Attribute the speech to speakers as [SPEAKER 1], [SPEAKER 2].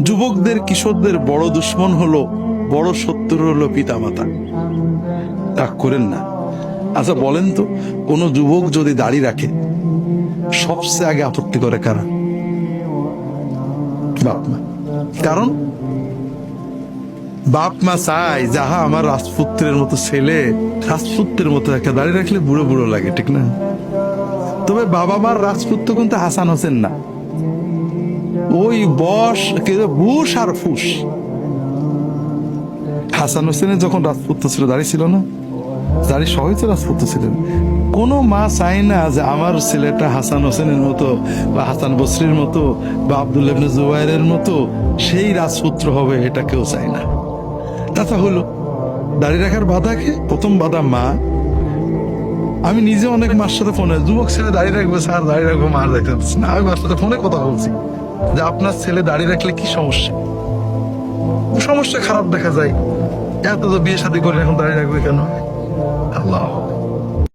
[SPEAKER 1] যুবকদের কিশোরদের বড় দুশ্মন হলো, বড় শত্রু হলো পিতামাতা। রাগ করেন না। আচ্ছা বলেন তো, কোন যুবক যদি দাড়ি রাখে সবচেয়ে আগে আপত্তি করে কারা? বাপ মা। কারণ বাপ মা চায় যাহা আমার রাজপুত্রের মতো ছেলে রাজপুত্রের মতো একটা দাড়ি রাখলে বুড়ো বুড়ো লাগে, ঠিক না? তবে বাবা মার রাজপুত্র কিন্তু হাসান হোসেন না, ওই বুশ আর ফুস। হাসান হোসেনের যখন রাজপুত্র ছিল দাড়ি ছিল না, দাড়ি সবাই তো রাজপুত্র ছিলেন। কোন মা চায় না যে আমার ছেলেটা হাসান হোসেনের মতো বা হাসান বসরির মতো বা আব্দুল ইবনে জুবাইরের মতো সেই রাজপুত্র হবে, এটা কেউ চায় না। কথা হলো দাড়ি রাখার বাধা কে? প্রথম বাধা মা। আমি নিজে অনেক মার সাথে ফোনে, যুবক ছেলে দাড়ি রাখবে স্যার, দাড়ি রাখবো, মার রাখতে না। আমি মার সাথে ফোনে কথা বলছি যে আপনার ছেলে দাড়ি রাখলে কি সমস্যা? সমস্যা খারাপ দেখা যায়, এত তো বিয়ে শাদী করে এখন দাড়ি রাখবে কেন? আল্লাহ